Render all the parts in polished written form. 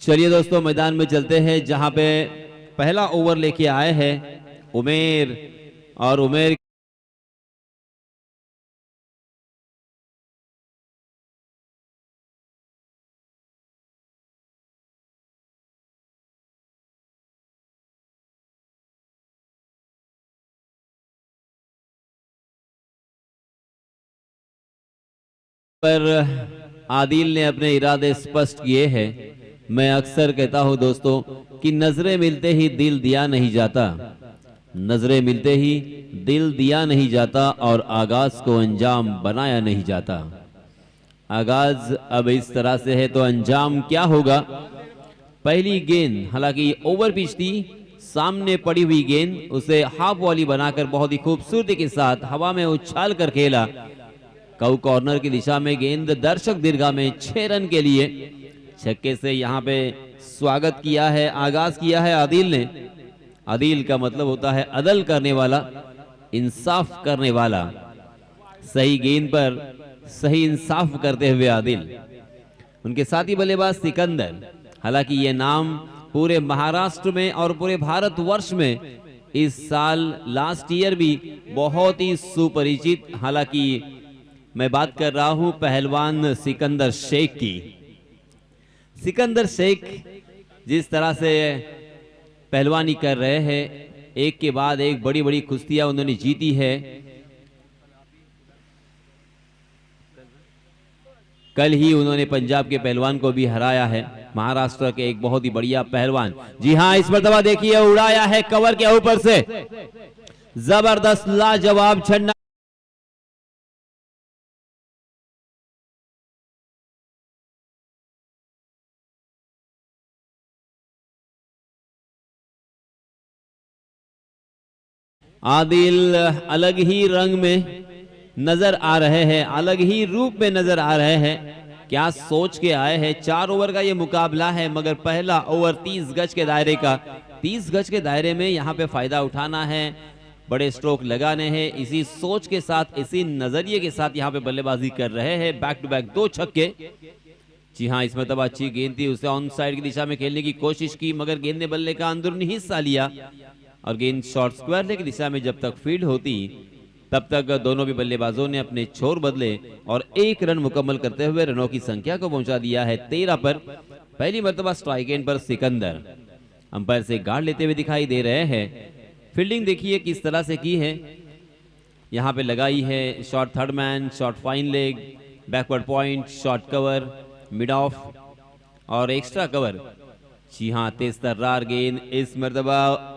चलिए दोस्तों मैदान में चलते हैं, जहां पे पहला ओवर लेके आए हैं उमेर। और उमेर पर आदिल ने अपने इरादे स्पष्ट किए हैं। मैं अक्सर कहता हूं दोस्तों कि नजरें मिलते ही दिल दिया नहीं जाता, नजरें मिलते ही दिल दिया नहीं जाता और आगाज को अंजाम बनाया नहीं जाता। आगाज अब इस तरह से है तो अंजाम क्या होगा। पहली गेंद, हालांकि ओवर पिच थी, सामने पड़ी हुई गेंद उसे हाफ वॉली बनाकर बहुत ही खूबसूरती के साथ हवा में उछाल कर खेला। कऊ कॉर्नर की दिशा में गेंद दर्शक दीर्घा में 6 रन के लिए छक्के से यहां पे स्वागत किया है, आगाज किया है आदिल ने। आदिल का मतलब होता है अदल करने वाला, इंसाफ करने वाला। सही गेंद पर सही इंसाफ करते हुए आदिल। उनके साथी बल्लेबाज सिकंदर, हालांकि ये नाम पूरे महाराष्ट्र में और पूरे भारतवर्ष में इस साल लास्ट ईयर भी बहुत ही सुपरिचित। हालांकि मैं बात कर रहा हूं पहलवान सिकंदर शेख की। सिकंदर शेख जिस तरह से पहलवानी कर रहे हैं, एक के बाद एक बड़ी बड़ी कुश्तियां उन्होंने जीती है। कल ही उन्होंने पंजाब के पहलवान को भी हराया है, महाराष्ट्र के एक बहुत ही बढ़िया पहलवान। जी हां, इस मर्तबा देखिए उड़ाया है कवर के ऊपर से, जबरदस्त लाजवाब छन्ना। आदिल अलग ही रंग में नजर आ रहे हैं, अलग ही रूप में नजर आ रहे हैं। क्या सोच के आए हैं। 4 ओवर का ये मुकाबला है, मगर पहला ओवर 30 गज के दायरे का। 30 गज के दायरे में यहाँ पे फायदा उठाना है, बड़े स्ट्रोक लगाने हैं। इसी सोच के साथ, इसी नजरिए के साथ यहाँ पे बल्लेबाजी कर रहे हैं। बैक टू बैक 2 छक्के। जी हाँ, इसमें तब अच्छी गेंद थी, उसे ऑन साइड की दिशा में खेलने की कोशिश की, मगर गेंद ने बल्ले का अंदरूनी हिस्सा लिया और गेंद शॉर्ट स्क्वायर की दिशा में जब तक फील्ड होती तब तक दोनों भी बल्लेबाजों ने अपने छोर बदले और 1 रन मुकम्मल करते हुए रनों की संख्या को पहुंचा दिया है 13 पर। पहली मर्तबा स्ट्राइक एंड पर सिकंदर अंपायर से गार्ड लेते हुए दिखाई दे रहे हैं। फील्डिंग देखिए किस तरह से की है, यहां पे लगाई है short third man, short fine leg, backward point, short cover, mid of और एक्स्ट्रा कवर। जी हाँ, तेज तर्रार गेंद इस मर्तबा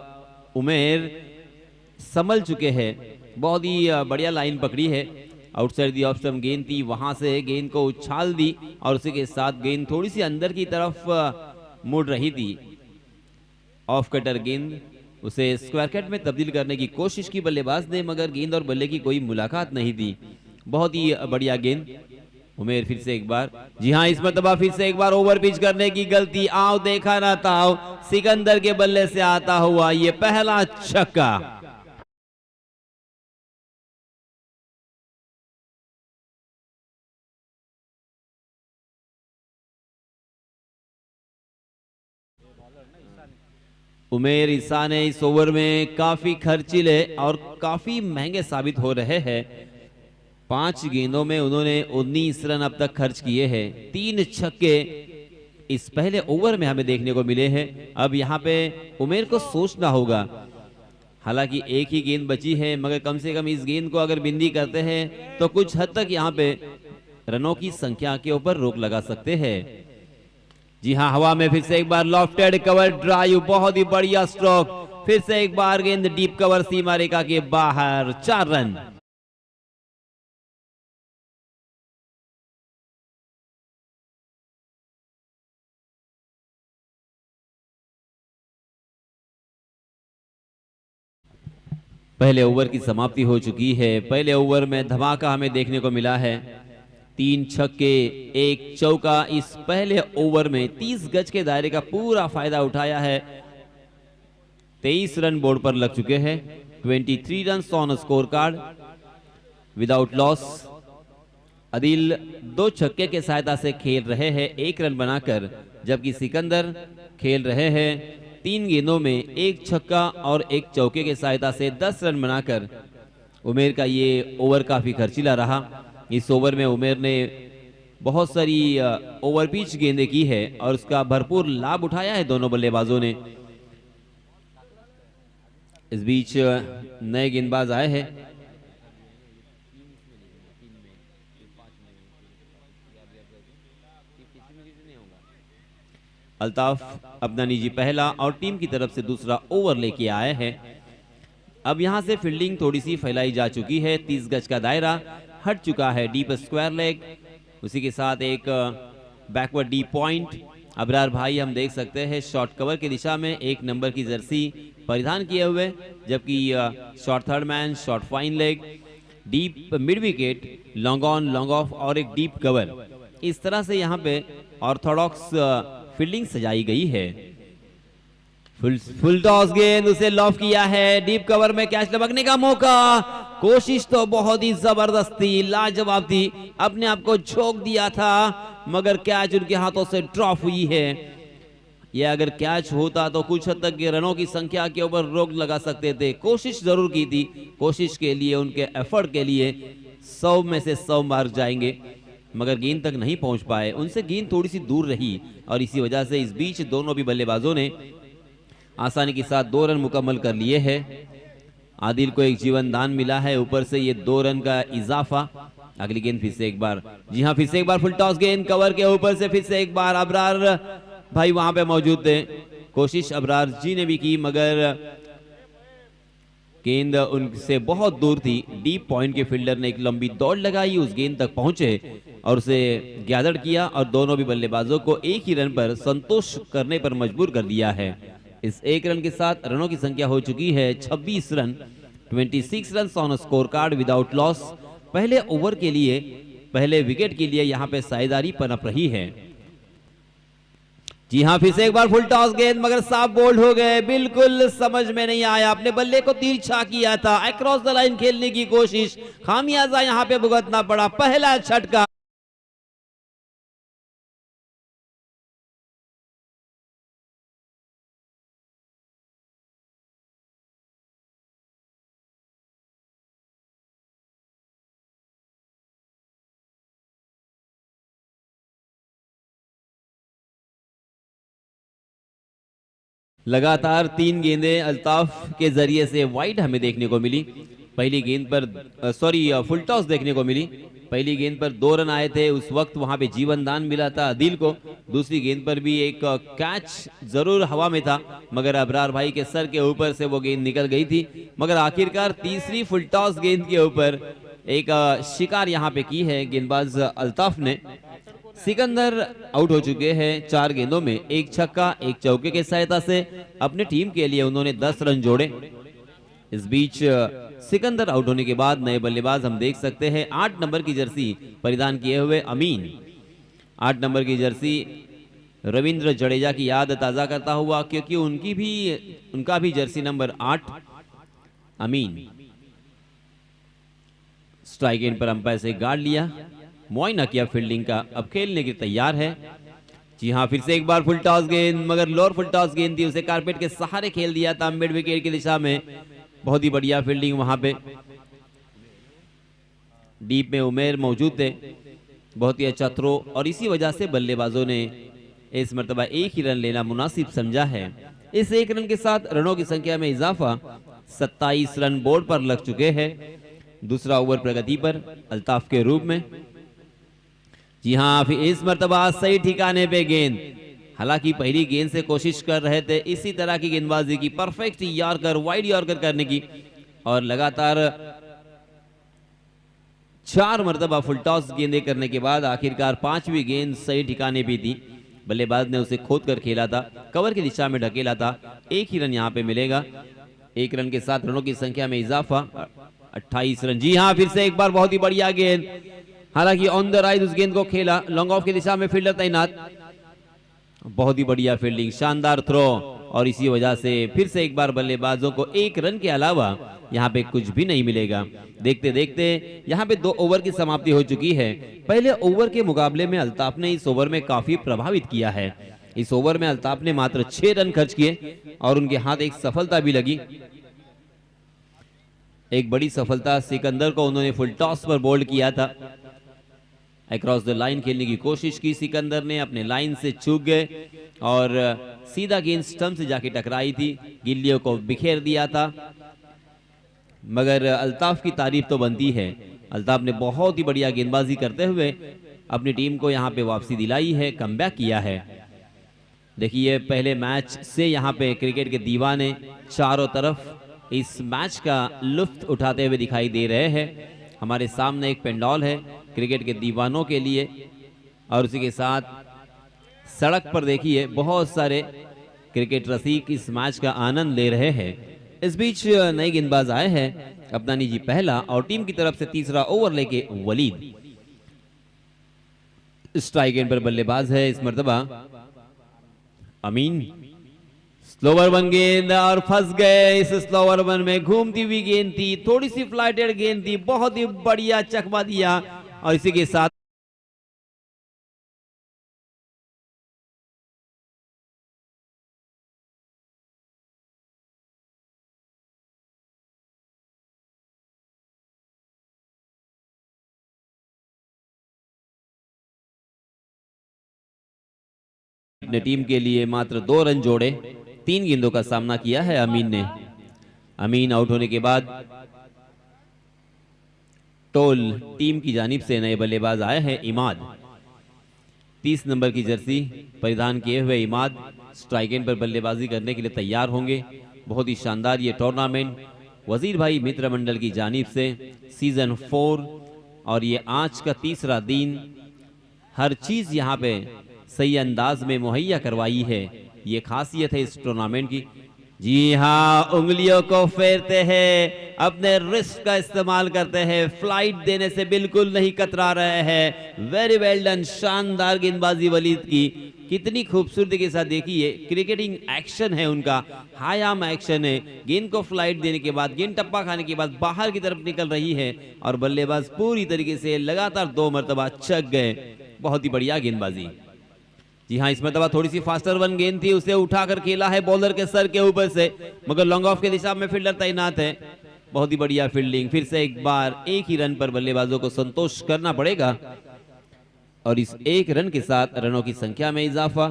उमेर संभल चुके हैं, बहुत ही बढ़िया लाइन पकड़ी है। आउटसाइड दी ऑफ स्टंप गेंद थी, वहां से गेंद को उछाल दी और उसी के साथ गेंद थोड़ी सी अंदर की तरफ मुड़ रही थी। ऑफ कटर गेंद, उसे स्क्वायर कट में तब्दील करने की कोशिश की बल्लेबाज ने, मगर गेंद और बल्ले की कोई मुलाकात नहीं थी। बहुत ही बढ़िया गेंद। उमेर फिर से एक बार, जी हाँ, इस मर्तबा फिर से एक बार ओवर पिच करने की गलती। आओ देखा ना ताओ, सिकंदर के बल्ले से आता हुआ ये पहला छक्का। उमेर ईसा ने इस ओवर में काफी खर्चीले और काफी महंगे साबित हो रहे हैं। 5 गेंदों में उन्होंने 19 रन अब तक खर्च किए हैं। 3 छक्के इस पहले ओवर में हमें देखने को मिले हैं। अब यहाँ पे उमेर को सोचना होगा, हालांकि एक ही गेंद बची है, मगर कम से कम इस गेंद को अगर बिंदी करते हैं तो कुछ हद तक यहाँ पे रनों की संख्या के ऊपर रोक लगा सकते हैं। जी हाँ, हवा में फिर से एक बार लॉफ्टेड कवर ड्राइव, बहुत ही बढ़िया स्ट्रोक। फिर से एक बार गेंद डीप कवर सीमा रेखा के बाहर, 4 रन। पहले ओवर की समाप्ति हो चुकी है। पहले ओवर में धमाका हमें देखने को मिला है। 3 छक्के, 1 चौका इस पहले ओवर में 30 गज के दायरे का पूरा फायदा उठाया है। 23 रन बोर्ड पर लग चुके हैं। 23 run on score card without loss. Adil 2 छक्के के सहायता से खेल रहे हैं 1 रन बनाकर, जबकि सिकंदर खेल रहे हैं 3 गेंदों में 1 छक्का और 1 चौके के सहायता से 10 रन बनाकर। उमेर का ये ओवर काफी खर्चीला रहा। इस ओवर में उमेर ने बहुत सारी ओवर पिच गेंदें की है और उसका भरपूर लाभ उठाया है दोनों बल्लेबाजों ने। इस बीच नए गेंदबाज आए हैं। अल्ताफ अपना निजी पहला और टीम की तरफ से दूसरा ओवर लेके आए हैं। अब यहां से फील्डिंग थोड़ी सी फैलाई जा चुकी है। 30 गज का दायरा हट चुका है। डीप स्क्वायर लेग, उसी के साथ एक बैकवर्ड डीप पॉइंट। अबरार भाई हम देख सकते हैं शॉर्ट कवर की दिशा में 1 नंबर की जर्सी परिधान किए हुए, जबकि short third man, short fine leg, deep mid wicket, long on, long off और एक डीप कवर। इस तरह से यहाँ पे ऑर्थोडॉक्स फील्डिंग सजाई गई है। फुल टॉस गेंद, उसे लॉफ किया है। डीप कवर में कैच लपकने का मौका। कोशिश तो बहुत ही जबरदस्त थी, लाजवाब थी, अपने आप को झोंक दिया था, मगर कैच उनके हाथों से ड्रॉप हुई है। यह अगर कैच होता तो कुछ हद तक रनों की संख्या के ऊपर रोक लगा सकते थे। कोशिश जरूर की थी, कोशिश के लिए, उनके एफर्ट के लिए 100 में से 100 मार्क जाएंगे, मगर गेंद तक नहीं पहुंच पाए। उनसे गेंद थोड़ी सी दूर रही और इसी वजह से इस बीच दोनों भी बल्लेबाजों ने आसानी के साथ 2 रन मुकम्मल कर लिए हैं। आदिल को एक जीवन दान मिला है, ऊपर से ये 2 रन का इजाफा। अगली गेंद फिर से एक बार, जी हाँ, फिर से एक बार फुल टॉस गेंद कवर के ऊपर से फिर से एक बार। अबरार भाई वहां पे मौजूद थे, कोशिश अबरार जी ने भी की, मगर गेंद उनसे बहुत दूर थी। डीप पॉइंट के फील्डर ने एक लंबी दौड़ लगाई, उस गेंद तक पहुंचे और उसे गैदर किया और दोनों भी बल्लेबाजों को एक ही रन पर संतोष करने पर मजबूर कर दिया है। इस 1 रन के साथ रनों की संख्या हो चुकी है 26 run. 26 run on score card without loss. पहले ओवर के लिए, पहले विकेट के लिए यहां पे साझेदारी पनप रही है। जी हां, फिर से एक बार फुल टॉस गेंद, मगर साफ बोल्ड हो गए, बिल्कुल समझ में नहीं आया। अपने बल्ले को तिरछा किया था, अक्रॉस द लाइन खेलने की कोशिश, खामियाजा यहां पे भुगतना पड़ा। पहला झटका। लगातार 3 गेंदें अल्ताफ के जरिए से वाइड हमें देखने को मिली। पहली गेंद पर फुल टॉस देखने को मिली। पहली गेंद पर 2 रन आए थे, उस वक्त वहां पे जीवन दान मिला था आदिल को। दूसरी गेंद पर भी एक कैच जरूर हवा में था, मगर अबरार भाई के सर के ऊपर से वो गेंद निकल गई थी। मगर आखिरकार तीसरी फुल टॉस गेंद के ऊपर एक शिकार यहाँ पे की है गेंदबाज अल्ताफ ने। सिकंदर आउट हो चुके हैं 4 गेंदों में, 1 छक्का 1 चौके के सहायता से। अपनी टीम के लिए उन्होंने 10 रन जोड़े। इस बीच सिकंदर आउट होने के बाद नए बल्लेबाज हम देख सकते हैं 8 नंबर की जर्सी परिधान किए हुए अमीन। 8 नंबर की जर्सी रविंद्र जडेजा की याद ताजा करता हुआ, क्योंकि उनका भी jersey number 8 Amin. Strike end पर अंपायर से गार्ड लिया, मुआयना किया फील्डिंग का, अब खेलने के तैयार है। जी हाँ, फिर से एक बार फुल टॉस गेंद, मगर लोअर फुल टॉस गेंद थी, उसे कारपेट के सहारे खेल दिया था मिड विकेट की दिशा में। बहुत ही बढ़िया फील्डिंग वहां पे। डीप में उमेर मौजूद थे, बहुत ही अच्छा थ्रो, और इसी वजह से बल्लेबाजों ने इस मर्तबा एक ही रन लेना मुनासिब समझा है। इस 1 रन के साथ रनों की संख्या में इजाफा, 27 रन बोर्ड पर लग चुके हैं। दूसरा ओवर प्रगति पर अल्ताफ के रूप में। जी हाँ, फिर इस मर्तबा सही ठिकाने पे गेंद। हालांकि पहली गेंद से कोशिश कर रहे थे इसी तरह की गेंदबाजी की, परफेक्ट यॉर्कर, वाइड यॉर्कर करने की, और लगातार 4 मर्तबा फुल टॉस गेंदें करने के बाद आखिरकार 5वीं गेंद सही ठिकाने भी थी। बल्लेबाज ने उसे खोद कर खेला था, कवर की दिशा में ढकेला था। 1 ही रन यहाँ पे मिलेगा। 1 रन के साथ रनों की संख्या में इजाफा, 28 रन। जी हाँ, फिर से एक बार बहुत ही बढ़िया गेंद, हालांकि ऑन द राइज उस गेंद को खेला, लॉन्ग ऑफ की दिशा में फील्डर तैनात। बहुत ही बढ़िया फील्डिंग, शानदार थ्रो, और इसी वजह से फिर से एक बार बल्लेबाजों को 1 रन के अलावा यहाँ पे कुछ भी नहीं मिलेगा। देखते देखते यहाँ पे 2 ओवर की समाप्ति हो चुकी है। पहले ओवर के मुकाबले में अल्ताफ ने इस ओवर में काफी प्रभावित किया है। इस ओवर में अल्ताफ ने मात्र 6 रन खर्च किए और उनके हाथ एक सफलता भी लगी, एक बड़ी सफलता। सिकंदर को उन्होंने फुल टॉस पर बोल्ड किया था। अक्रॉस द लाइन खेलने की कोशिश की सिकंदर ने, अपने लाइन से चूक गए और सीधा गेंद स्टंप से जाके टकराई थी, गिल्लियों को बिखेर दिया था। मगर अल्ताफ की तारीफ तो बनती है। अल्ताफ ने बहुत ही बढ़िया गेंदबाजी करते हुए अपनी टीम को यहाँ पे वापसी दिलाई है, कमबैक किया है। देखिए पहले मैच से यहाँ पे क्रिकेट के दीवाने चारों तरफ इस मैच का लुत्फ उठाते हुए दिखाई दे रहे हैं। हमारे सामने एक पेंडॉल है क्रिकेट के दीवानों के लिए और उसी के साथ सड़क पर देखिए बहुत सारे क्रिकेट रसिक इस मैच का आनंद ले रहे हैं। इस बीच नए गेंदबाज आए हैं, अपनानी जी पहला और टीम की तरफ से तीसरा ओवर लेके वलीद। स्ट्राइक एंड पर बल्लेबाज है इस मर्तबा अमीन। स्लोवर वन गेंद और फंस गए इस स्लोवर वन में। घूमती हुई गेंद थी, थोड़ी सी फ्लाइटेड गेंद थी, बहुत ही बढ़िया चकमा दिया और इसी के साथ अपने टीम के लिए मात्र 2 रन जोड़े। 3 गेंदों का सामना किया है अमीन ने। अमीन आउट होने के बाद टोल टीम की जानिब से नए बल्लेबाज आए हैं इमाद। 30 नंबर की जर्सी परिधान किए हुए इमाद स्ट्राइक एंड पर बल्लेबाजी करने के लिए तैयार होंगे। बहुत ही शानदार ये टूर्नामेंट वजीर भाई मित्र मंडल की जानिब से सीजन 4 और ये आज का तीसरा दिन। हर चीज यहाँ पे सही अंदाज में मुहैया करवाई है, ये खासियत है इस टूर्नामेंट की। जी हाँ, उंगलियों को फेरते हैं, अपने रिस्ट का इस्तेमाल करते हैं, फ्लाइट देने से बिल्कुल नहीं कतरा रहे हैं। वेरी वेल डन, शानदार गेंदबाजी वलीद की, कितनी खूबसूरती के साथ देखिए क्रिकेटिंग एक्शन है उनका, हायाम एक्शन है। गेंद को फ्लाइट देने के बाद, गेंद टप्पा खाने के बाद बाहर की तरफ निकल रही है और बल्लेबाज पूरी तरीके से लगातार 2 मरतबा छक गए। बहुत ही बढ़िया गेंदबाजी। जी हाँ, इस मरतबा थोड़ी सी फास्टर वन गेंद थी, उसे उठाकर खेला है बॉलर के सर के ऊपर से, मगर लॉन्ग ऑफ के दिशा में फील्डर तैनात है। बहुत ही बढ़िया फील्डिंग। फिर से एक बार 1 ही रन पर बल्लेबाजों को संतोष करना पड़ेगा और इस 1 रन के साथ रनों की संख्या में इजाफा।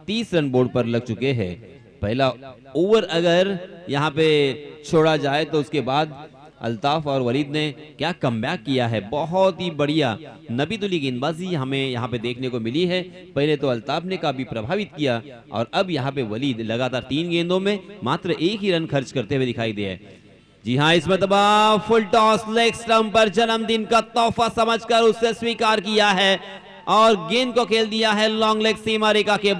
30 रन बोर्ड पर लग चुके हैं। पहला ओवर अगर यहाँ पे छोड़ा जाए तो उसके बाद अल्ताफ और वलीद ने क्या कमबैक किया है। बहुत ही बढ़िया नबीतुली गेंदबाजी हमें यहाँ पे देखने को मिली है। पहले तो अल्ताफ ने काफी प्रभावित किया और अब यहाँ पे वलीद लगातार 3 गेंदों में मात्र 1 ही रन खर्च करते हुए दिखाई दे। जी हाँ, इस मरतबा फुल टॉस लेग स्टंप पर जन्मदिन का तोहफा समझकर उसे स्वीकार किया है और गेंद को खेल दिया है लॉन्ग लेग सीमा रेखा के।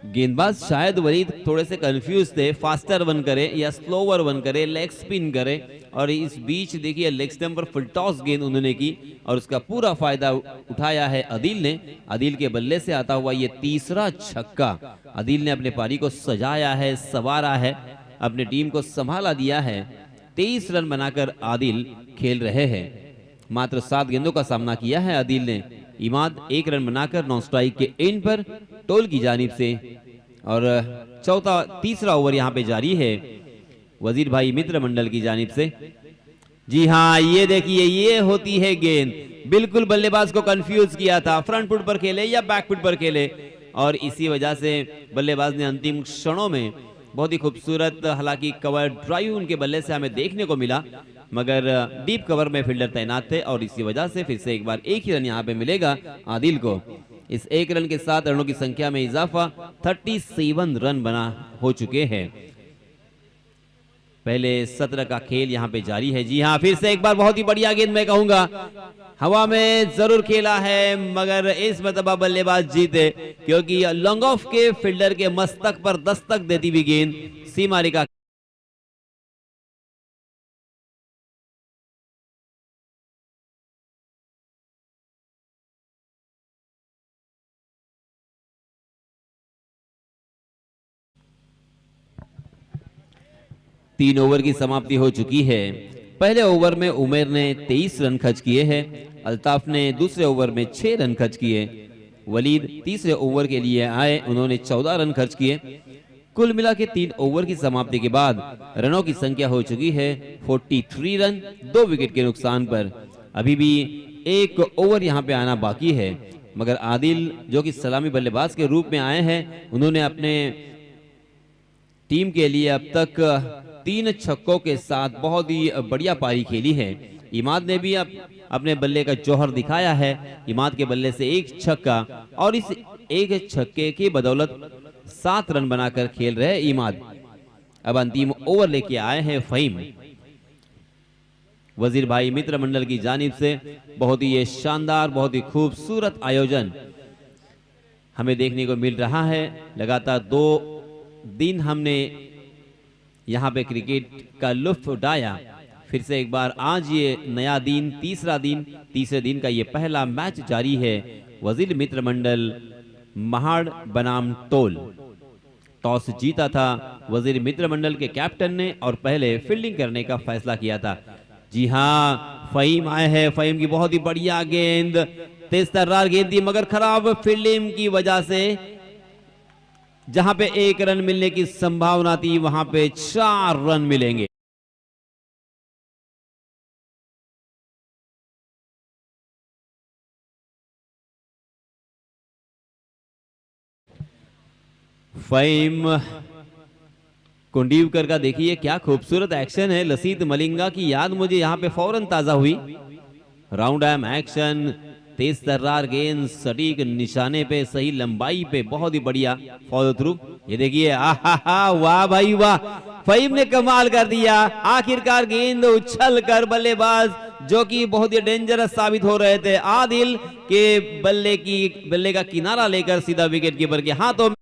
गेंदबाज शायद वलीद थोड़े से कंफ्यूज थे, फास्टर वन करे या स्लोवर वन करे, लेग स्पिन करे, और इस बीच देखिए लेग स्टंप पर फुल टॉस गेंद उन्होंने की और उसका पूरा फायदा उठाया है अदील ने। अदील के बल्ले से आता हुआ ये तीसरा छक्का। अदील ने अपने पारी को सजाया है, संवारा है, अपनी टीम को संभाला दिया है। 23 रन बनाकर आदिल खेल रहे हैं। मात्र 7 गेंदों का सामना किया है आदिल ने। इमाद 1 रन बनाकर नॉन स्ट्राइक के एंड पर टोल की जानिब से और तीसरा ओवर यहाँ पे जारी है वजीर भाई मित्र मंडल की जानिब से। जी हाँ, ये देखिए ये होती है गेंद। बिल्कुल बल्लेबाज को कंफ्यूज किया था, फ्रंट फुट पर खेले या बैक फुट पर खेले, और इसी वजह से बल्लेबाज ने अंतिम क्षणों में बहुत ही खूबसूरत, हालांकि कवर ड्राइव उनके बल्ले से हमें देखने को मिला, मगर डीप कवर में फील्डर तैनात थे और इसी वजह से फिर से एक बार 1 ही रन यहाँ पे मिलेगा आदिल को। इस 1 रन के साथ रनों की संख्या में इजाफा, 37 रन बना हो चुके हैं। पहले 17 का खेल यहाँ पे जारी है। जी हाँ, फिर से एक बार बहुत ही बढ़िया गेंद मैं कहूंगा, हवा में जरूर खेला है, मगर इस मरतबा बल्लेबाज जीते क्योंकि लॉन्ग ऑफ के फील्डर के मस्तक पर दस्तक देती हुई गेंद सीमा रेखा 3 ओवर की समाप्ति हो चुकी है। पहले ओवर में उमेर ने 23 रन खर्च किए हैं। अल्ताफ ने दूसरे ओवर में 6 रन खर्च किए। वलीद तीसरे ओवर के लिए आए, उन्होंने 14 रन खर्च किए। कुल मिला के 3 ओवर की समाप्ति के बाद रनों की संख्या हो चुकी है 43 रन, 2 विकेट के नुकसान पर। अभी भी एक ओवर यहां पे आना बाकी है, मगर आदिल जो कि सलामी बल्लेबाज के रूप में आए हैं, उन्होंने अपने टीम के लिए अब तक 3 छक्कों के साथ बहुत ही बढ़िया पारी खेली है। इमाद ने भी अपने बल्ले का जौहर दिखाया है। इमाद के बल्ले से 1 छक्का और इस 1 छक्के की बदौलत 7 रन बनाकर खेल रहे इमाद। अब अंतिम ओवर लेके आए हैं फहीम। वजीर भाई मित्र मंडल की जानिब से बहुत ही ये शानदार, बहुत ही खूबसूरत आयोजन हमें देखने को मिल रहा है। लगातार 2 दिन हमने यहाँ पे क्रिकेट का लुत्फ उठाया। फिर से एक बार आज ये नया दिन, तीसरे दिन का ये पहला मैच जारी है। वजीर मित्र मंडल महाड़ बनाम टोल। टॉस जीता था वजीर मित्र मंडल के कैप्टन ने और पहले फील्डिंग करने का फैसला किया था। जी हाँ, फहीम आए हैं। फहीम की बहुत ही बढ़िया गेंद, तेज तर्रार गेंद थी, मगर खराब फील्डिंग की वजह से जहां पे 1 रन मिलने की संभावना थी, वहां पे 4 रन मिलेंगे। फहीम कुंडीवकर का देखिए क्या खूबसूरत एक्शन है। लसीत मलिंगा की याद मुझे यहां पे फौरन ताजा हुई। राउंड एम एक्शन, तेज तर्रार गेंद, सटीक निशाने पे, सही लंबाई पे, बहुत ही बढ़िया फॉलो थ्रू। ये देखिए, आहा, वाह भाई वाह, फहीम ने कमाल कर दिया। आखिरकार गेंद उछल कर बल्लेबाज जो कि बहुत ही डेंजरस साबित हो रहे थे, आदिल के बल्ले का किनारा लेकर सीधा विकेट कीपर के हाथों।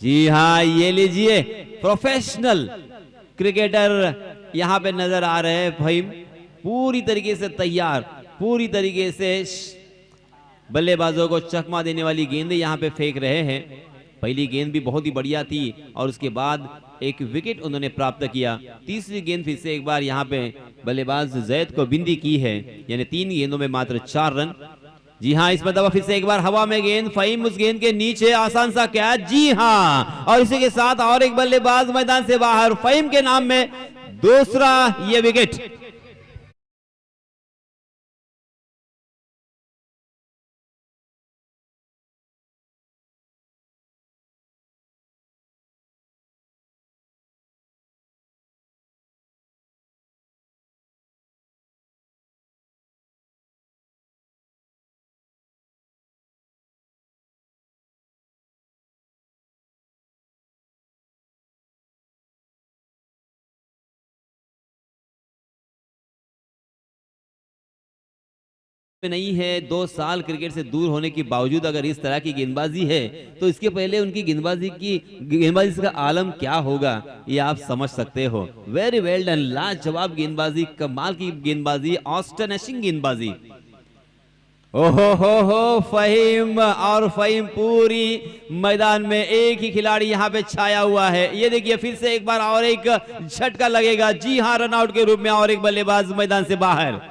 जी हाँ, ये लीजिए, प्रोफेशनल क्रिकेटर यहां पे नजर आ रहे हैं। फहीम पूरी तरीके से तैयार, पूरी तरीके से बल्लेबाजों को चकमा देने वाली गेंदें यहां पे फेंक रहे हैं। पहली गेंद भी बहुत ही बढ़िया थी और उसके बाद एक विकेट उन्होंने प्राप्त किया। तीसरी गेंद फिर से एक बार यहां पे बल्लेबाज जैद को बिंदी की है, यानी 3 गेंदों में मात्र 4 रन। जी हाँ, इस मरतबा फिर से एक बार हवा में गेंद, फहीम उस गेंद के नीचे, आसान सा कैच। जी हाँ, और इसी के साथ और एक बल्लेबाज मैदान से बाहर, फहीम के नाम में दूसरा ये विकेट। नहीं है, 2 साल क्रिकेट से दूर होने के बावजूद अगर इस तरह की गेंदबाजी है, तो इसके पहले उनकी गेंदबाजी का आलम क्या होगा, ये आप समझ सकते हो। वेरी वेल डन, लाजवाब गेंदबाजी, कमाल की गेंदबाजी, ऑस्टनिशिंग गेंदबाजी। ओहो हो फहीम, और फहीम पूरी मैदान में एक ही खिलाड़ी यहां पे छाया हुआ है। ये देखिए, फिर से एक बार और एक झटका लगेगा। जी हां, रनआउट के रूप में और एक बल्लेबाज मैदान से बाहर।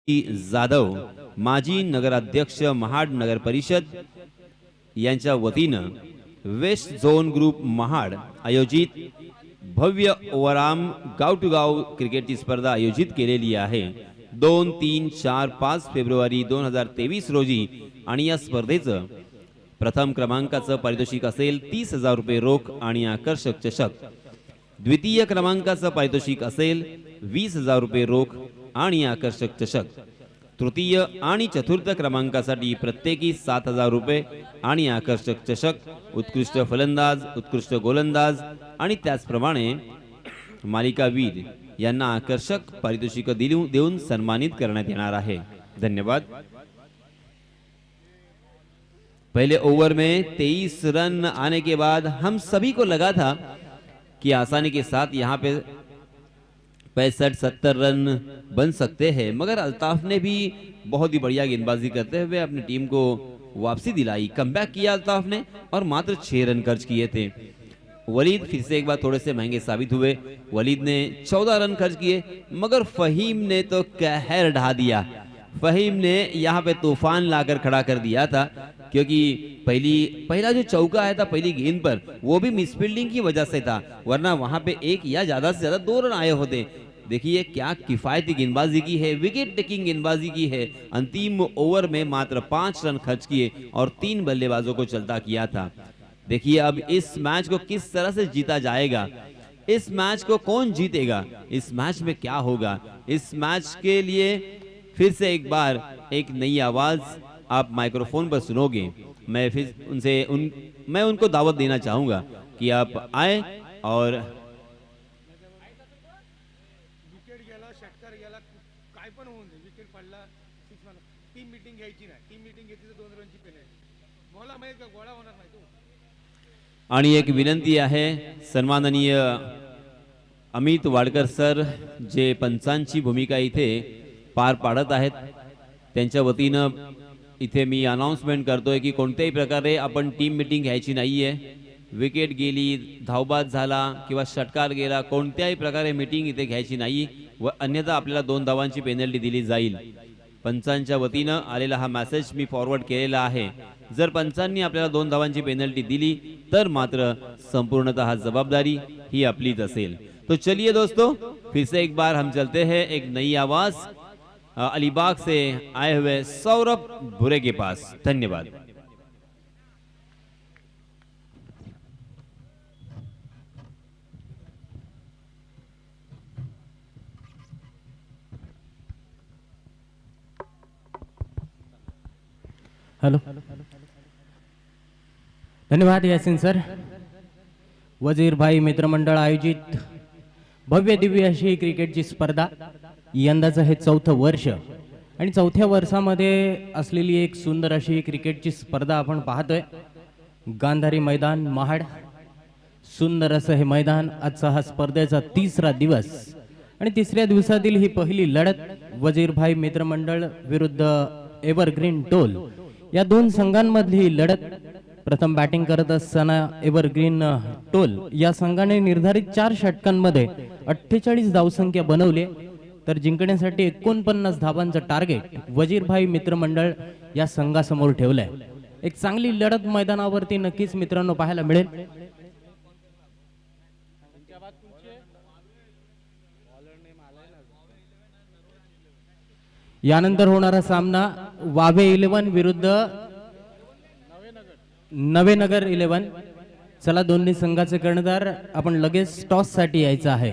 जाधव माजी नगराध्यक्ष महाड नगर परिषद यांच्या वतीनं वेस्ट झोन ग्रुप महाड आयोजित भव्य ओवराम गाव टू गाव क्रिकेटची स्पर्धा आयोजित केलेली आहे 2, 3, 4, 5 फेब्रुवारी 2023 रोजी आणि या स्पर्धेचं प्रथम क्रमांकाचं पारितोषिक असेल 30,000 रुपये रोख आणि आकर्षक चषक, द्वितीय क्रमांकाचं पारितोषिक असेल 20,000 रुपये रोख आणि आकर्षक चषक, तृतीय आणि चतुर्थ क्रमांकासाठी प्रत्येकी 7,000 रुपये आणि आकर्षक चषक, उत्कृष्ट फलंदाज, उत्कृष्ट गोलंदाज आणि त्याचप्रमाणे मालिकावीर यांना आकर्षक पारितोषिक देऊन सन्मानित करण्यात येणार आहे। धन्यवाद। पहले ओवर में 23 रन आने के बाद हम सभी को लगा था कि आसानी के साथ यहाँ पे 65-70 रन बन सकते हैं, मगर अल्ताफ ने भी बहुत ही बढ़िया गेंदबाजी करते हुए अपनी टीम को वापसी दिलाई। कमबैक किया अल्ताफ ने और मात्र 6 रन खर्च किए थे। वलीद फिर से एक बार थोड़े से महंगे साबित हुए। वलीद ने 14 रन खर्च किए, मगर फहीम ने तो कहर ढा दिया। फहीम ने यहाँ पे तूफान लाकर खड़ा कर दिया था, क्योंकि पहला जो चौका आया था पहली गेंद पर, वो भी मिसफील्डिंग की वजह से था, वरना वहां पे 1 या ज्यादा से ज्यादा 2 रन आए होते। देखिए क्या किफायती गेंदबाजी की है, विकेट टेकिंग गेंदबाजी की है। अंतिम ओवर में मात्र 5 रन खर्च किए और 3 बल्लेबाजों को चलता किया था। देखिए अब इस मैच को किस तरह से जीता जाएगा, इस मैच को कौन जीतेगा, इस मैच में क्या होगा, इस मैच के लिए फिर से एक बार एक नई आवाज आप माइक्रोफोन पर सुनोगे। मैं उनको दावत देना चाहूंगा कि आप आए और आणि एक विनंती आहे, सन्माननीय अमित वाडकर सर जे पंचांची भूमिका इथे पार पाडत आहेत, त्यांच्या वतीनं इथे मी अनाउन्समेंट करतोय की कोणत्याही प्रकारे आपण टीम मीटिंग घ्यायची नाहीये। विकेट गेली, धावबाद झाला किंवा षटकार गेला, कोणत्याही प्रकारे मीटिंग इथे घ्यायची नाही व अन्यथा आपल्याला 2 धावांची पेनल्टी दिली जाईल। पंचांच्या वतीनं आलेला हा मेसेज मी फॉरवर्ड केलेला आहे। जर पंचांनी आपल्याला 2 धावांची पेनल्टी दिली तर मात्र संपूर्णतः जवाबदारी ही आपलीच असेल। तो चलिए दोस्तों, फिर से एक बार हम चलते हैं एक नई आवाज अलीबाग से आए हुए सौरभ भुरे के पास। धन्यवाद। हेलो, धन्यवाद यासिन सर। वजीर भाई मित्रमंडळ आयोजित भव्य दिव्य अशी क्रिकेटची स्पर्धा, यंदाचं हे 4थं वर्ष आणि 4थ्या वर्षामध्ये असलेली एक सुंदर अशी क्रिकेटची स्पर्धा आपण पाहतोय। गांधारी मैदान महाड, सुंदर असं हे मैदान। आजचा हा स्पर्धेचा 3रा दिवस आणि 3ऱ्या दिवसातील ही पहिली लढत वजीर भाई मित्रमंडळ विरुद्ध एव्हरग्रीन टोल या 2 संघांमधली ही लढत। प्रथम बॅटिंग करत असताना एव्हरग्रीन टोल या संघाने निर्धारित 4 षटकांमध्ये 48 धावसंख्या बनवली, तर जिंकण्यासाठी 49 धावांचं टार्गेट वजीर भाई मित्रमंडळ या संघासमोर ठेवलंय। एक चांगली लढत मैदानावरती नक्कीच मित्रांनो पाहायला मिळेल। यानंतर होणारा सामना वावे 11 विरुद्ध नवेनगर 11। चला दोन्ही संघाचे कर्णधार आपण लगेच टॉस साठी यायचं आहे।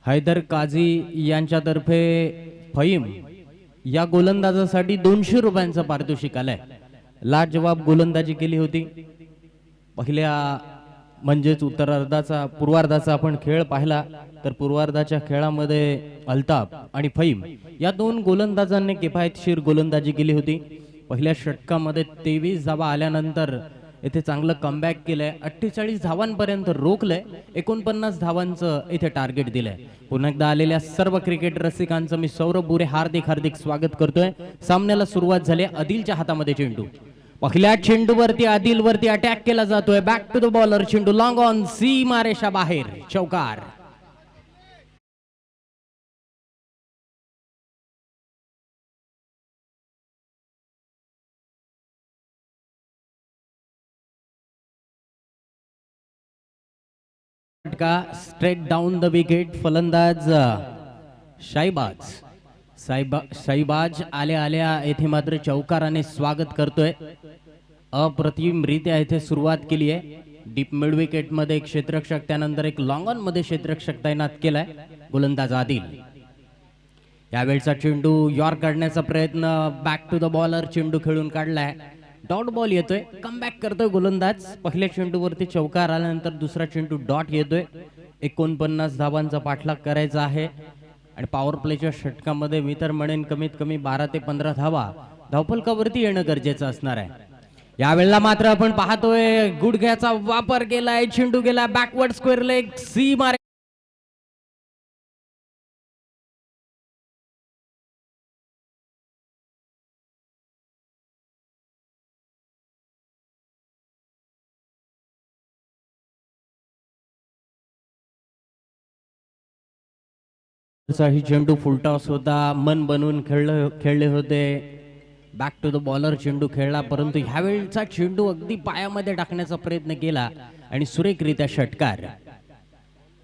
हैदर काझी यांच्यातर्फे फहीम या गोलंदाजासाठी 200 रुपयांचं पारितोषिक आलंय। लाजवाब गोलंदाजी केली होती। पहिल्या म्हणजेच उत्तरार्धाचा पूर्वार्धाचा आपण खेळ पाहिला तर पूर्वार्धाच्या खेळामध्ये अल्ताफ आणि फहीम या 2 गोलंदाजांनी किफायतशीर गोलंदाजी केली होती। पहिल्या षटकामध्ये 23 धावा आल्यानंतर इथे चांगलं कमबॅक केलंय, 48 धावांपर्यंत रोखलंय, 49 धावांचं इथे टार्गेट दिलंय। पुन्हा एकदा आलेल्या सर्व क्रिकेट रसिकांचं मी सौरभ बुरे हार्दिक स्वागत करतोय। सामन्याला सुरुवात झाली, आदिलच्या हातामध्ये चेंडू। पहिल्या चेंडूवरती आदिलवरती अटॅक केला जातोय। बॅक टू द बॉलर, चेंडू लॉंग ऑन, सीमारेषा बाहेर, चौकार। फटका स्ट्रेट डाऊन द विकेट. फलंदाज शाहीबाज आल्या आल्या येथे मात्र चौकाराने स्वागत करतोय. अप्रतिमरित्या येथे सुरुवात केली आहे. डीप मिड विकेट मध्ये एक क्षेत्ररक्षक, त्यानंतर एक लॉंग ऑन मध्ये क्षेत्ररक्षक तैनात केलाय. गोलंदाज आदिल. यावेळचा चेंडू यॉर्क काढण्याचा प्रयत्न, बॅक टू द बॉलर, चेंडू खेळून काढलाय. डॉट बॉल येतोय, कमबॅक करतोय गोलंदाज. पहिल्या चेंडूवरती चौकार आल्यानंतर दुसरा चेंडू डॉट येतोय. 49 धावांचा पाठलाग करायचा आहे आणि पॉवर प्लेच्या षटकामध्ये मी तर म्हणेन कमीत कमी 12 ते 15 धावा धावफलकावरती येणं गरजेचं असणार आहे. यावेळेला मात्र आपण पाहतोय गुडघ्याचा वापर केलाय. चेंडू गेला बॅकवर्ड स्क्वेअर लेग, सी मारे ही चेंडू फुलटॉस होता. मन बनवून खेळले होते. बॅक टू द बॉलर चेंडू खेळला, परंतु ह्यावेळचा चेंडू अगदी पायामध्ये टाकण्याचा प्रयत्न केला आणि सुरेखरित्या षटकार.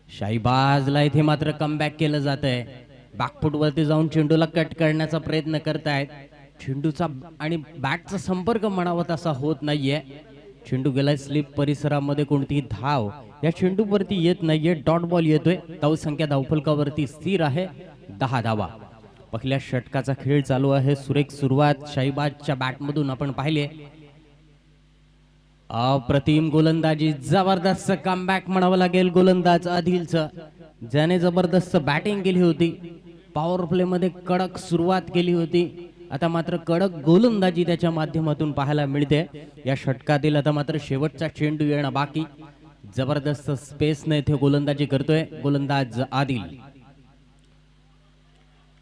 शाहीबाजला इथे मात्र कमबॅक केलं जात आहे. बॅकफूट वरती जाऊन चेंडूला कट करण्याचा प्रयत्न करतायत. चेंडूचा आणि बॅटचा संपर्क म्हणावा तसा होत नाहीये. चेंडू गेलाय स्लिप परिसरामध्ये, कोणतीही धाव या चेंडूवरती येत नाहीये. डॉट बॉल येतोय. धावसंख्या धावफलकावरती स्थिर आहे, 10 धावा. पहिल्या षटकाचा खेळ चालू आहे. सुरेख सुरुवात शाहीबाजच्या बॅटमधून आपण पाहिले. अप्रतिम गोलंदाजी, जबरदस्त कमबॅक म्हणावं लागेल गोलंदाज आदिलचं, ज्याने जबरदस्त बॅटिंग केली होती. पॉवर प्ले मध्ये कडक सुरुवात केली होती. आता मात्र कडक गोलंदाजी त्याच्या माध्यमातून पाहायला मिळते. या षटकातील आता मात्र शेवटचा चेंडू येणं बाकी. जबरदस्त स्पेसने इथे गोलंदाजी करतोय गोलंदाज आदिल.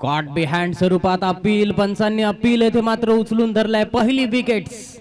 कॉट बिहाइंड स्वरूपात अपील, पंचांनी अपील येथे मात्र उचलून धरलाय. पहिली विकेट्स.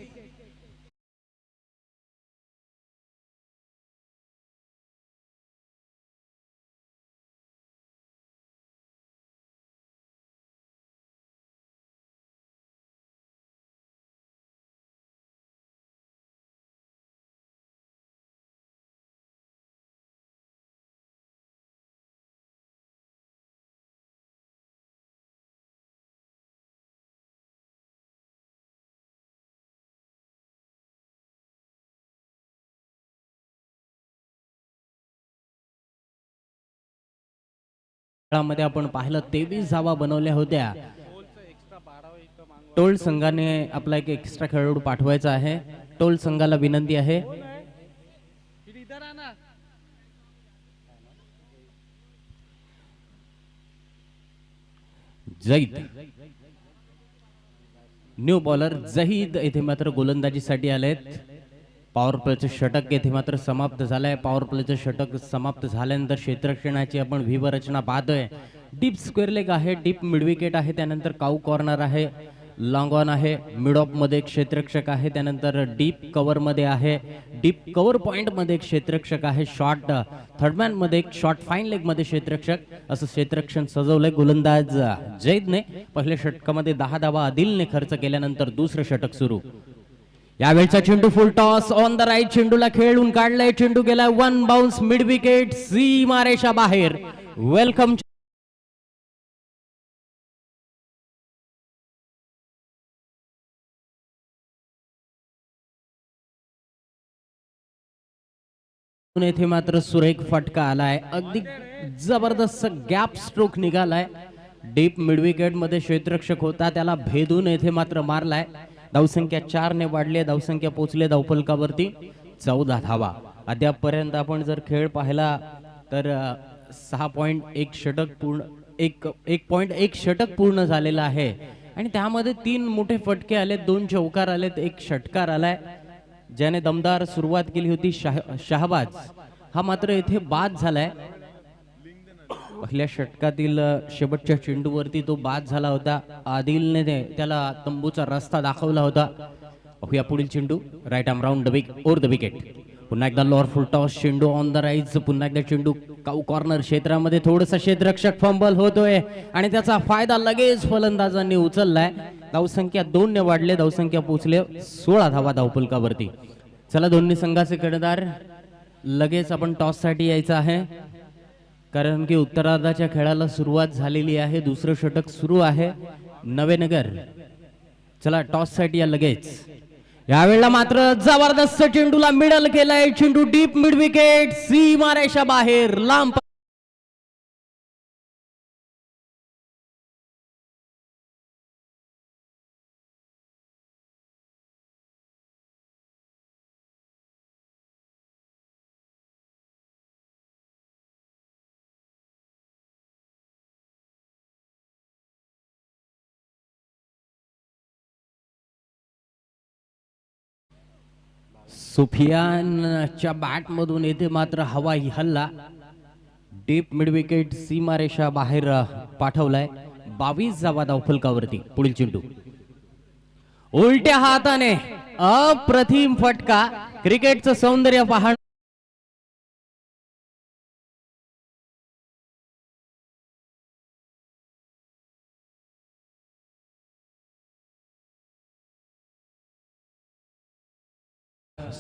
मध्ये आपण पाहिलं 23 धावा बनवल्या होत्या. टोल संघाने आपला एक एक्स्ट्रा खेळाडू पाठवायचा आहे. टोल संघाला विनंती आहे. जहीद, न्यू बॉलर जहीद येथे मात्र गोलंदाजीसाठी आलेत. पॉवर प्लेचं षटक येथे मात्र समाप्त झालंय. पॉवर प्लेचं षटक समाप्त झाल्यानंतर क्षेत्ररक्षणाची आपण व्यूहरचना पाहतोय. डीप स्क्वेअर लेग आहे, डीप मिड विकेट आहे, त्यानंतर काऊ कॉर्नर आहे, लॉंग ऑन आहे, मिड ऑफ मध्ये एक क्षेत्ररक्षक आहे, त्यानंतर डीप कव्हर मध्ये आहे, डीप कव्हर पॉइंट मध्ये एक क्षेत्ररक्षक आहे, शॉर्ट थर्डमॅन मध्ये एक, शॉर्ट फाईन लेग मध्ये क्षेत्ररक्षक, असं क्षेत्ररक्षण सजवलंय गोलंदाज जैदने. पहिल्या षटकामध्ये 10 धावा आदिलने खर्च केल्यानंतर दुसरं षटक सुरू. यावेळचा चेंडू full toss on the right, चेंडूला खेळून काढलाय. चेंडू गेलाय 1 बाउन्स मिड विकेट, सीमारेषा बाहेर. वेलकम. येथे मात्र सुरेख फटका आलाय. अगदी जबरदस्त गॅप स्ट्रोक निघालाय. डीप मिड विकेट मध्ये क्षेत्ररक्षक होता, त्याला भेदून येथे मात्र मारलाय. धावसंख्या 4 ने वाढली. धावसंख्या पोहोचले धावफलकावरती 14 धावा. अद्यापपर्यंत आपण जर खेळ पाहिला तर 6.1 षटक पूर्ण 1.1 षटक पूर्ण झालेला आहे आणि त्यामध्ये 3 मोठे फटके आले, 2 चौकार आलेत, 1 षटकार आलाय. ज्याने दमदार सुरुवात केली होती शाहबाज, हा मात्र येथे बाद झालाय. पहिल्या षटकातील शेवटच्या चेंडूवरती तो बाद झाला होता. आदिलने त्याला तंबूचा रस्ता दाखवला होता. या पुढील चेंडू right arm round over the wicket. पुन्हा एकदा लोअर फुल टॉस, चेंडू ऑन द राईज. पुन्हा एकदा चेंडू काऊ कॉर्नर क्षेत्रामध्ये. थोडंसं क्षेत्ररक्षक फंबल होतोय आणि त्याचा फायदा लगेच फलंदाजांनी उचललाय. धावसंख्या 2 ने वाढले. धावसंख्या पोहोचले 16 धावा धावफलकावरती. चला दोन्ही संघाचे कर्णधार लगेच आपण टॉस साठी यायचं आहे, कारण की उत्तरार्धाच्या खेळाला सुरुवात झालेली आहे. दुसरं षटक सुरू आहे. नवेनगर, चला टॉस साठी या लगेच. यावेळेला मात्र जबरदस्त चेंडूला मिडल केलाय. चेंडू डीप मिड विकेट, सीमारेषा बाहेर लांब. सुफियानच्या बॅट मधून येथे मात्र हवाई हल्ला, डीप मिड विकेट, सीमारेषा बाहेर पाठवलाय. 22 धावा धावफलकावरती. पुढील चेंडू उलट्या हाताने अप्रतिम फटका. क्रिकेटचं सौंदर्य पाहणं.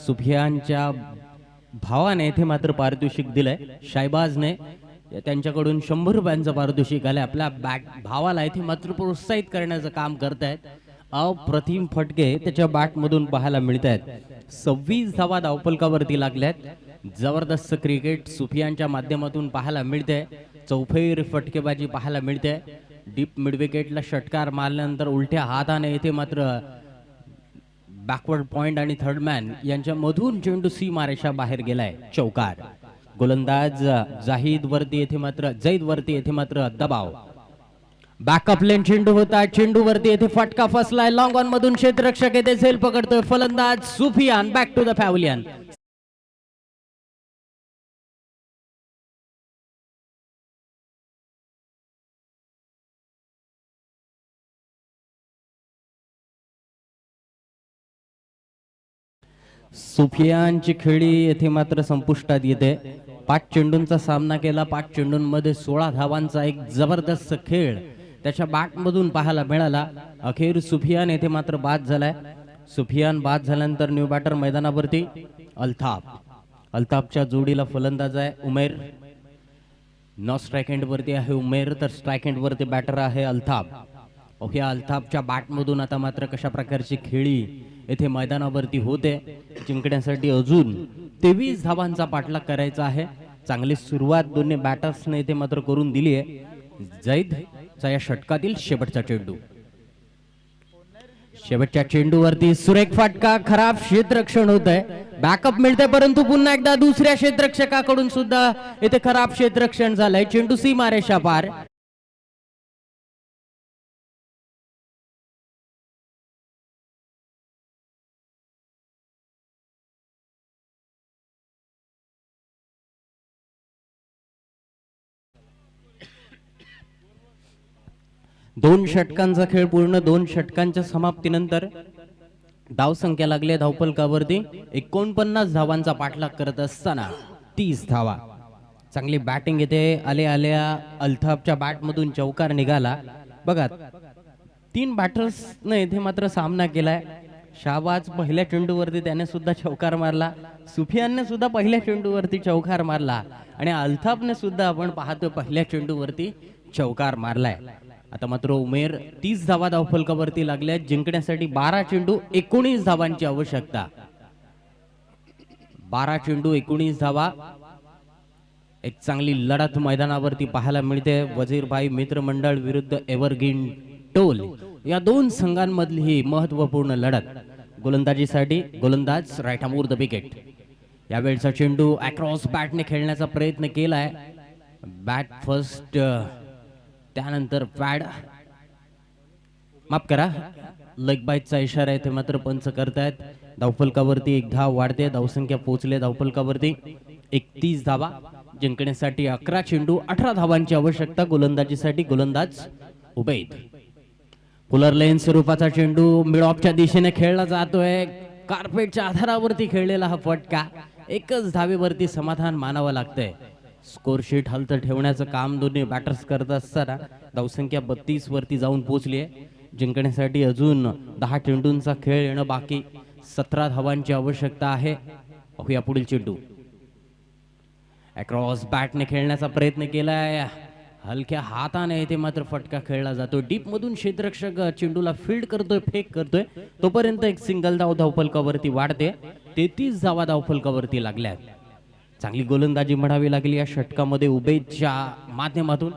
सुफियानच्या भावाने येथे मात्र पारितोषिक दिलंय. शाहबाजने त्यांच्याकडून 100 रुपयांचं पारितोषिक आलंय. आपल्या भावाला येथे मात्र प्रोत्साहित करण्याचं काम करतायत. अप्रतिम फटके त्याच्या बॅट मधून पाहायला मिळत आहेत. 26 धावा धावफलकावरती लागल्यात. जबरदस्त क्रिकेट सुफियानच्या माध्यमातून पाहायला मिळते. चौफेर फटकेबाजी पाहायला मिळते. डीप मिड विकेटला षटकार मारल्यानंतर उलट्या हाताने येथे मात्र बॅकवर्ड पॉइंट आणि थर्ड मॅन यांच्या मधून चेंडू सीमारेषा बाहेर गेलाय. चौकार. गोलंदाज जाहीद वरती येथे मात्र दबाव. बॅकअप लेन चेंडू होता. चेंडू वरती येथे फटका फसलाय. लॉंग ऑन मधून क्षेत्ररक्षक येथे झेल पकडतोय. फलंदाज Sufiyan back to the pavilion. सुफियानची खेळी येथे मात्र संपुष्टात येते. 5 चेंडूंचा सामना केला. 5 चेंडूंमध्ये 16 धावांचा एक जबरदस्त खेळ त्याच्या बॅट मधून पाहायला मिळाला. अखेर सुफियान येथे मात्र बाद झालाय. सुफियान बाद झाल्यानंतर न्यू बॅटर मैदानावरती अल्ताफच्या जोडीला फलंदाज आहे उमेर. नॉन स्ट्राइक एंड वरती आहे उमेर, तर स्ट्राइक एंड वरती बॅटर आहे अल्ताफ. ओके, अल्ताफच्या बॅट मधून आता मात्र कशा प्रकारची खेळी येथे मैदानावरती होते. जिंकण्यासाठी अजून 23 धावांचा पाठलाग करायचा आहे. चांगली सुरुवात दोन्ही बॅटर्सने येथे मात्र करून दिली आहे. जैदचा या षटकातील शेवटचा चेंडू. शेवटच्या चेंडूवरती सुरेख फटका. खराब क्षेत्ररक्षण होत आहे. बॅकअप मिळते, परंतु पुन्हा एकदा दुसऱ्या क्षेत्ररक्षकाकडून सुद्धा येथे खराब क्षेत्ररक्षण झालंय. चेंडू सीमारेषा पार. दोन षटकांचा खेळ पूर्ण. 2 षटकांच्या समाप्तीनंतर धावसंख्या लागली धावफलकावरती 49 धावांचा पाठलाग करत असताना 30 धावा. चांगली बॅटिंग येते. आल्या अल्ताफच्या बॅट मधून चौकार निघाला. बघा, 3 बॅटर्सने येथे मात्र सामना केलाय. शाहबाज पहिल्या चेंडूवरती त्याने सुद्धा चौकार मारला. सुफियानने सुद्धा पहिल्या चेंडूवरती चौकार मारला आणि अल्ताफने सुद्धा आपण पाहतो पहिल्या चेंडूवरती चौकार मारलाय. आता मात्र उमेर 30 धावा धावफलकावरती लागल्या. जिंकण्यासाठी 12 चेंडू 19 धावांची आवश्यकता. 12 चेंडू 19 धावा. एक चांगली लढत मैदानावरती पाहायला मिळते. वजीरभाई मित्रमंडळ विरुद्ध एव्हरग्रीन टोल या 2 संघांमधली ही महत्वपूर्ण लढत. गोलंदाजीसाठी गोलंदाज राईट अमोर द विकेट. यावेळचा चेंडू अक्रॉस बॅटने खेळण्याचा प्रयत्न केलाय. बॅट फर्स्ट, त्यानंतर पॅड, माफ करा, लेग बाईटचा इशारा आहे ते मात्र पंच करतायत. धावफलकावरती 1 धाव वाढते. धावसंख्या पोहोचले धावफलकावरती 31 धावा. जिंकण्यासाठी 11 चेंडू 18 धावांची आवश्यकता. गोलंदाजीसाठी गोलंदाज उबैद. पुलर लेन स्वरूपाचा चेंडू मिड ऑफच्या दिशेने खेळला जातोय. कार्पेटच्या आधारावरती खेळलेला हा फटका. 1च धावेवरती समाधान मानावं लागतंय. स्कोर शीट हलत ठेवण्याचं काम दोन्ही बॅटर्स करत असताना धावसंख्या 32 वरती जाऊन पोहोचली आहे. जिंकण्यासाठी अजून 10 चेंडूंचा खेळ येणं बाकी. 17 धावांची आवश्यकता आहे. पाहूया पुढील चेंडू. अक्रॉस बॅटने खेळण्याचा प्रयत्न केलाय, हलक्या हाताने इथे मात्र फटका खेळला जातो. डीप मधून क्षेत्ररक्षक चेंडूला फील्ड करतोय, फेक करतोय, तोपर्यंत एक सिंगल धाव धावफलकावरती वाढते. 33 धावा धावफलकावरती लागल्यात. चांगली गोलंदाजी म्हणावी लागली या षटकामध्ये उबेदच्या माध्यमातून.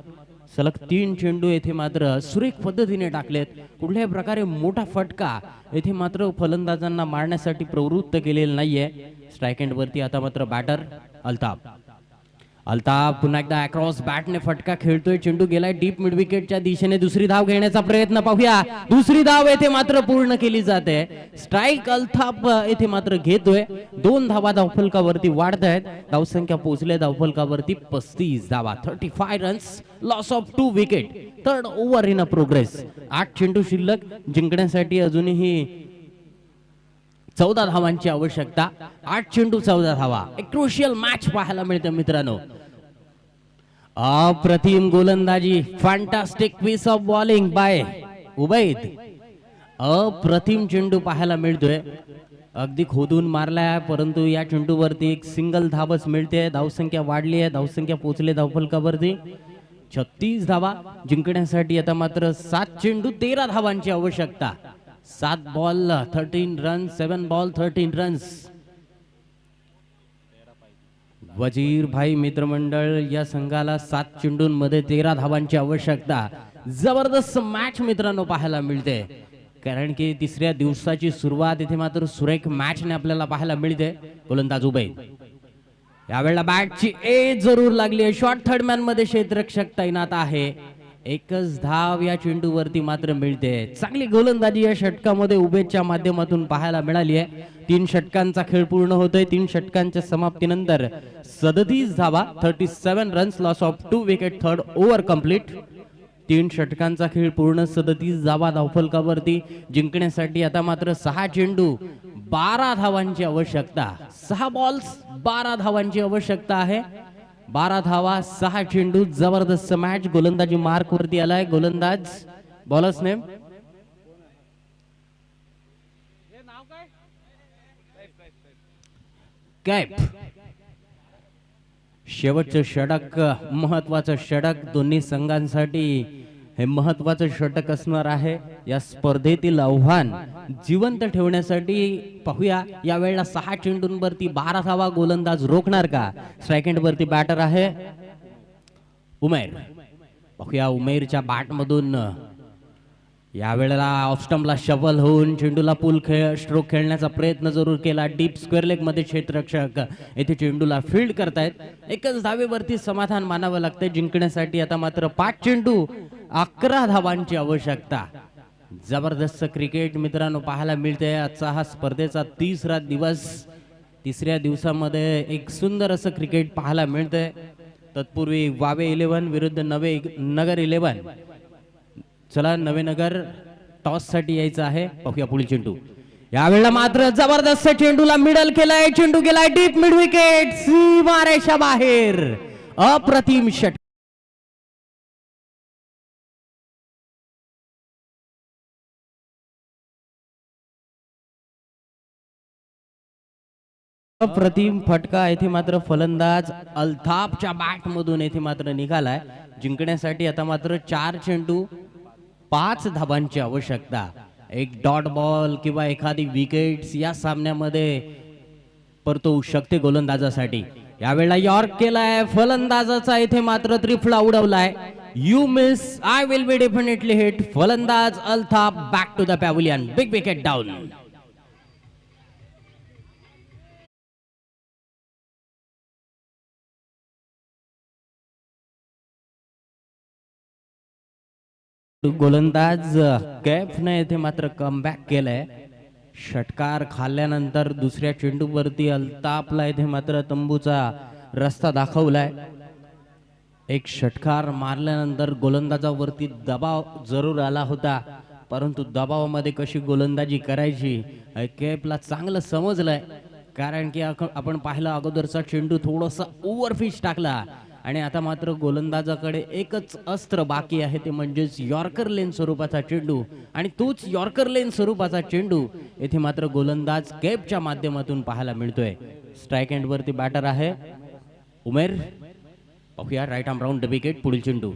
सलग 3 चेंडू येथे मात्र सुरेख पद्धतीने टाकलेत. कुठल्याही प्रकारे मोठा फटका येथे मात्र फलंदाजांना मारण्यासाठी प्रवृत्त केलेला नाहीये. स्ट्राइक एंड वरती आता मात्र बॅटर अल्ताफ. अल्ताफ पुन्हा एकदा अक्रॉस बॅटने फटका खेळतोय. चेंडू गेलाय डीप मिड विकेटच्या दिशेने. दुसरी धाव घेण्याचा प्रयत्न पाहूया. दुसरी धाव येथे मात्र पूर्ण केली जाते. स्ट्राइक अल्ताफ येथे मात्र घेतोय. 2 धावा धावफलकावरती वाढत आहेत. धावसंख्या पोहोचले धावफलकावरती 35 धावा. 35 runs, loss of 2 wicket. Third over in a progress. 8 चेंडू शिल्लक. जिंकण्यासाठी अजूनही 14 धावांची आवश्यकता. 8 चेंडू 14 धावा. एक क्रुशियल मॅच पाहायला मिळते मित्रांनो. अप्रतिम गोलंदाजी, fantastic piece of bowling by Ubaid. अप्रतिम चेंडू पाहायला मिळतोय. अगदी खोदून मारलाय, परंतु या चेंडूवरती एक सिंगल धावच मिळते. धावसंख्या वाढली आहे. धावसंख्या पोहोचले धावफलकावरती 36 धावा. जिंकण्यासाठी आता मात्र 7 चेंडू 13 धावांची आवश्यकता. 7 बॉल 13 रन्स, 7 बॉल 13 रन्स. वजीर भाई मित्रमंडळ या संघाला 7 चेंडूंमध्ये 13 धावांची आवश्यकता. जबरदस्त मॅच मित्रांनो पाहायला मिळते, कारण की तिसऱ्या दिवसाची सुरुवात इथे मात्र सुरेख मॅचने आपल्याला पाहायला मिळते. गोलंदाज उबैद. यावेळेला बॅटची एज जरूर लागली आहे. शॉर्ट थर्ड मॅन मध्ये क्षेत्ररक्षक तैनात आहे. एकच धाव या चेंडूवरती मात्र मिळते. चांगली गोलंदाजी या षटकामध्ये उबेदच्या माध्यमातून पाहायला मिळाली आहे. 3 षटकांचा खेळ पूर्ण होतोय. 3 षटकांच्या समाप्तीनंतर 37 धावा, 37 runs, loss of 2 wicket. Third over complete. 3 षटकांचा खेळ पूर्ण, 37 धावा धावफलकावरती. जिंकण्यासाठी आता मात्र 6 चेंडू 12 धावांची आवश्यकता. 6 बॉल्स 12 धावांची आवश्यकता आहे. 12 धावा, 6 चेंडू. जबरदस्त मॅच. गोलंदाजी मार्क वरती आलाय. गोलंदाज बॉलर्स नेम कॅप. शेवटचं षटक महत्वाचं षटक. दोन्ही संघांसाठी हे महत्वाचं षटक असणार आहे. या स्पर्धेतील आव्हान जिवंत ठेवण्यासाठी पाहूया. यावेळेला 6 चेंडूंवरती 12 धावा गोलंदाज रोखणार का? स्ट्राइक एंड वरती बॅटर आहे उमेर. पाहूया उमेरच्या बॅट मधून यावेळेला ऑफ स्टंपला शफल होऊन चेंडूला पुल स्ट्रोक खेळण्याचा प्रयत्न जरूर केला. डीप स्क्वेअर लेग मध्ये क्षेत्ररक्षक येथे चेंडूला फील्ड करतायत. एकच धावेवरती समाधान मानावं लागतंय. जिंकण्यासाठी आता मात्र 5 चेंडू 11 धावांची आवश्यकता. जबरदस्त क्रिकेट मित्रांनो पाहायला मिळते. आजचा हा स्पर्धेचा 3रा दिवस. 3ऱ्या दिवसामध्ये एक सुंदर असं क्रिकेट पाहायला मिळतंय. तत्पूर्वी वावे 11 विरुद्ध नगर 11. चला नवेनगर टॉस साठी यायचं आहे. पाहूया पुढील चेंडू. यावेळेला मात्र जबरदस्त चेंडूला मिडल केलाय. चेंडू गेलाय डीप मिड विकेट, सीमारेषा बाहेर. अप्रतिम षट. अप्रतिम फटका येथे मात्र फलंदाज अल्ताफच्या बॅट मधून येथे मात्र निघालाय. जिंकण्यासाठी आता मात्र 4 चेंडू 5 धावांची आवश्यकता. एक डॉट बॉल किंवा एखादी विकेट्स या सामन्यामध्ये परतवू शकते गोलंदाजासाठी. यावेळेला यॉर्क केलाय फलंदाजाचा. इथे मात्र त्रिफळा उडवलाय. You miss, I will be definitely hit. फलंदाज Altaf back to the pavilion. Big wicket down. गोलंदाज कैफने येथे मात्र कमबॅक केलंय. षटकार खाल्ल्यानंतर दुसऱ्या चेंडूवरती अल्ताफला येथे मात्र तंबूचा रस्ता दाखवलाय. एक षटकार मारल्यानंतर गोलंदाजावरती दबाव जरूर आला होता, परंतु दबावामध्ये कशी गोलंदाजी करायची कैफला चांगलं समजलंय. कारण की आपण पाहिलं अगोदरचा चेंडू थोडासा ओव्हरफिच टाकला आणि आता मात्र गोलंदाजाकडे एकच अस्त्र बाकी आहे, ते म्हणजेच यॉर्कर लेन स्वरूपाचा चेंडू. आणि तोच यॉर्कर लेन स्वरूपाचा चेंडू येथे मात्र गोलंदाज कैफच्या माध्यमातून पाहायला मिळतोय. स्ट्राइक एंड वरती बॅटर आहे उमेर पाहूया right arm round the wicket. पुढील चेंडू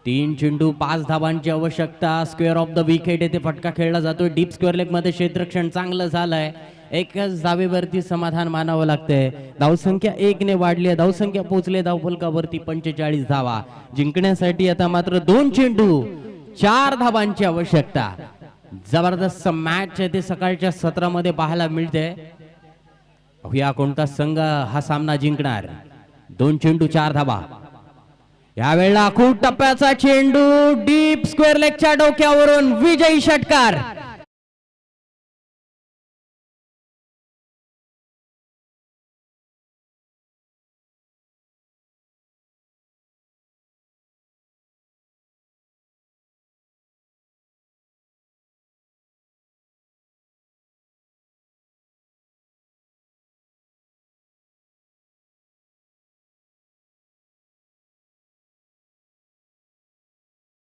3 चेंडू 5 धावांची आवश्यकता. स्क्वेअर ऑफ द विकेट येथे फटका खेळला जातोय. डीप स्क्वेअर लेग मध्ये क्षेत्ररक्षण चांगलं झालंय. एकच धावेवरती समाधान मानावं लागतंय. धावसंख्या 1 ने वाढली आहे. धावसंख्या पोहोचले धावफलकावरती 45 धावा. जिंकण्यासाठी आता मात्र 2 चेंडू 4 धावांची आवश्यकता. जबरदस्त मॅच आहे ते सकाळच्या सत्रामध्ये पाहायला मिळते. पाहूया कोणता संघ हा सामना जिंकणार. 2 चेंडू 4 धावा. यावेळेला खूप टप्प्याचा चेंडू डीप स्क्वेअर लेगच्या डोक्यावरून विजयी षटकार.